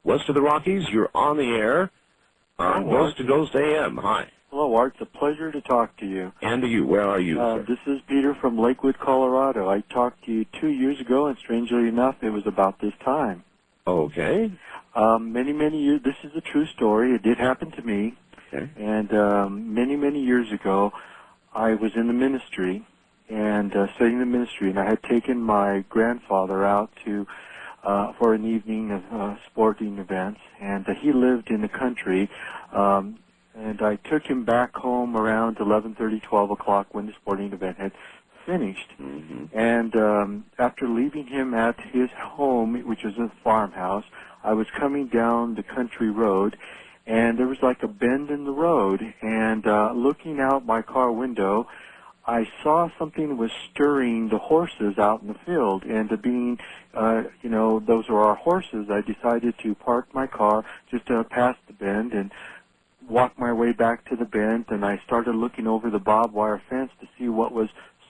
west of the Rockies. You're on the air on Ghost to Ghost AM. Hi. Hello, Art. It's a pleasure to talk to you. And to you. Where are you, sir? This is Peter from Lakewood, Colorado. I talked to you 2 years ago, and strangely enough, it was about this time. Okay. Many years. This is a true story. It did happen to me. Okay. And many years ago, I was in the ministry and studying the ministry, and I had taken my grandfather out to for an evening of sporting events, and he lived in the country. And I took him back home around 11:30, 12 o'clock when the sporting event had finished. Mm-hmm. And after leaving him at his home, which was a farmhouse, I was coming down the country road, and there was like a bend in the road. And looking out my car window, I saw something was stirring the horses out in the field. And being, those are our horses, I decided to park my car just past the bend and walk my way back to the bend, and I started looking over the barbed wire fence to see what was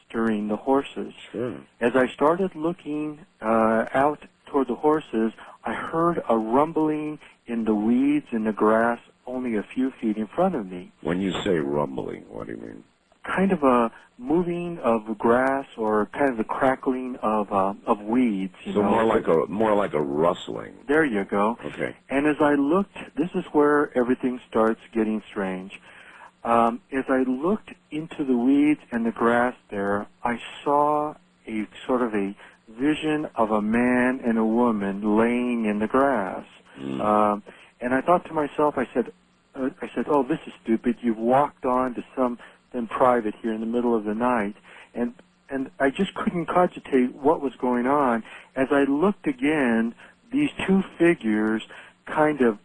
stirring the horses. Sure. As I started looking out toward the horses, I heard a rumbling in the weeds and the grass only a few feet in front of me. When you say rumbling, what do you mean? Kind of a moving of grass or kind of the crackling of weeds. So more like a rustling. There you go. Okay. And as I looked, this is where everything starts getting strange. As I looked into the weeds and the grass there, I saw a sort of a vision of a man and a woman laying in the grass. Mm. And I thought to myself, I said, oh, this is stupid. You've walked on to something private here in the middle of the night. And I just couldn't cogitate what was going on. As I looked again, these two figures kind of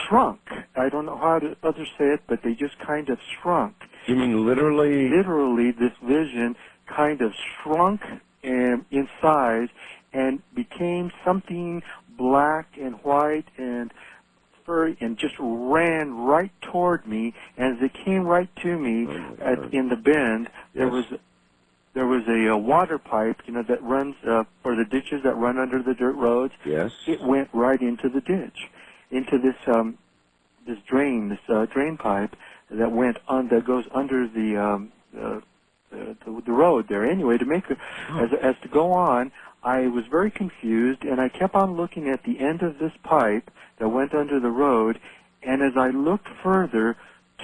shrunk. I don't know how to others say it, but they just kind of shrunk. You mean literally? Literally, this vision kind of shrunk in size and became something black and white and furry and just ran right toward me. And as it came right to me in the bend, there was a water pipe, that runs for the ditches that run under the dirt roads. Yes. It went right into the ditch, into this drain pipe that goes under the road there. Anyway, to make as to go on, I was very confused, and I kept on looking at the end of this pipe that went under the road, and as I looked further,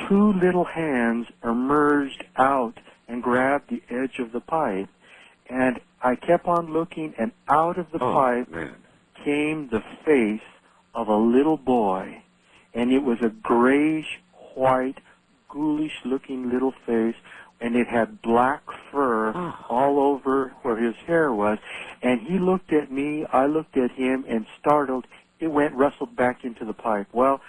two little hands emerged out and grabbed the edge of the pipe. And I kept on looking, and out of the pipe came the face of a little boy. And it was a grayish-white, ghoulish-looking little face, and it had black fur all over where his hair was. And he looked at me, I looked at him, and startled, it wrestled back into the pipe. Well,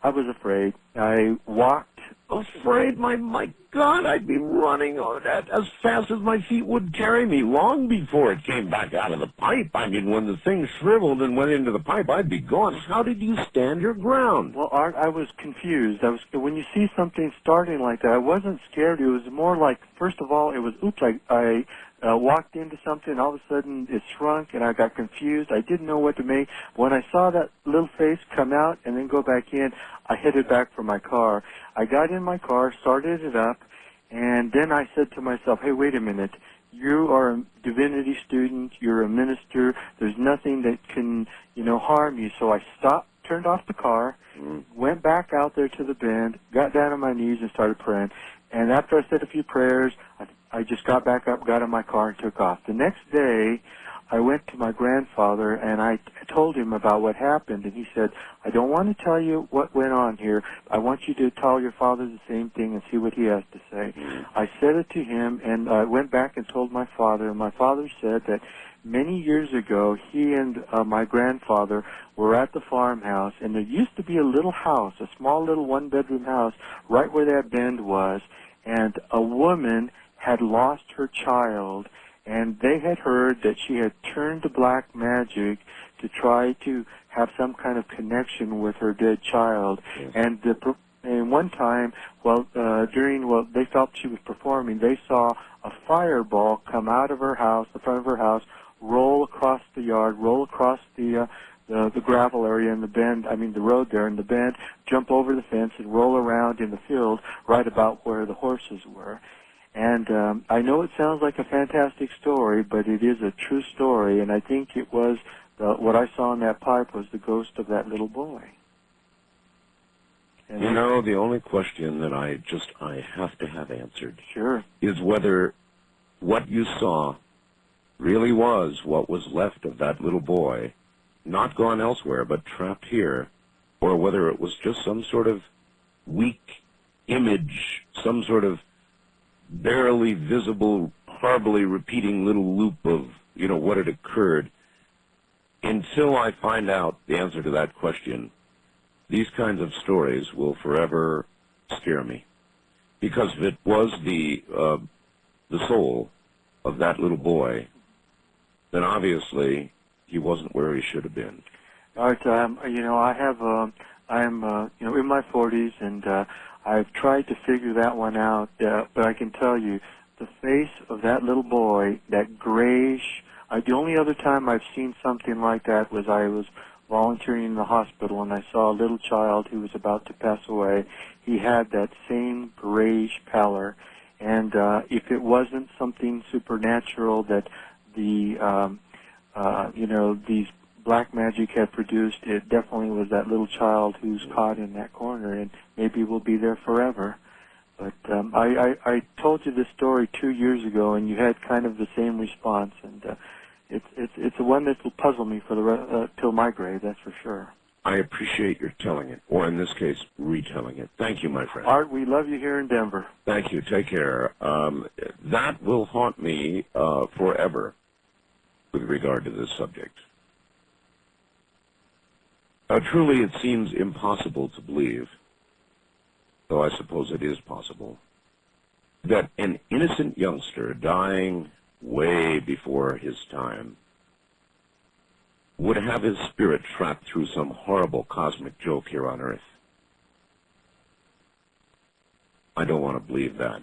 I was afraid. I walked. Afraid? My God, I'd be running as fast as my feet would carry me long before it came back out of the pipe. I mean, when the thing shriveled and went into the pipe, I'd be gone. How did you stand your ground? Well, Art, I was confused. When you see something starting like that, I wasn't scared. It was more like, first of all, it was, oops, I walked into something, all of a sudden it shrunk, and I got confused. I didn't know what to make. When I saw that little face come out and then go back in, I headed back for my car. I got in my car, started it up, and then I said to myself, hey, wait a minute. You are a divinity student. You're a minister. There's nothing that can, harm you. So I stopped, turned off the car, went back out there to the bend, got down on my knees and started praying. And after I said a few prayers, I just got back up, got in my car, and took off. The next day, I went to my grandfather, and I told him about what happened, and he said, I don't want to tell you what went on here. I want you to tell your father the same thing and see what he has to say. I said it to him, and I went back and told my father, and my father said that many years ago, he and my grandfather were at the farmhouse, and there used to be a little house, a small little one-bedroom house, right where that bend was, and a woman had lost her child, and they had heard that she had turned to black magic to try to have some kind of connection with her dead child. And one time, they felt she was performing, they saw a fireball come out of her house, the front of her house, roll across the yard, roll across the the gravel area in the bend, the road there in the bend, jump over the fence and roll around in the field right about where the horses were. And I know it sounds like a fantastic story, but it is a true story, and I think it was what I saw in that pipe was the ghost of that little boy. And you know, the only question that I have to have answered sure. is whether what you saw really was what was left of that little boy, not gone elsewhere, but trapped here, or whether it was just some sort of weak image, some sort of barely visible, horribly repeating little loop of, what had occurred. Until I find out the answer to that question, these kinds of stories will forever scare me. Because if it was the soul of that little boy, then obviously he wasn't where he should have been. Art, I'm in my 40s, and I've tried to figure that one out, but I can tell you, the face of that little boy, that grayish, the only other time I've seen something like that was I was volunteering in the hospital, and I saw a little child who was about to pass away. He had that same grayish pallor, and if it wasn't something supernatural that these black magic had produced, it definitely was that little child who's caught in that corner, and maybe will be there forever. But I told you this story 2 years ago, and you had kind of the same response, and it's one that will puzzle me for till my grave, that's for sure. I appreciate your telling it, or in this case, retelling it. Thank you, my friend. Art, we love you here in Denver. Thank you. Take care. That will haunt me forever with regard to this subject. Truly, it seems impossible to believe, though I suppose it is possible, that an innocent youngster dying way before his time would have his spirit trapped through some horrible cosmic joke here on Earth. I don't want to believe that.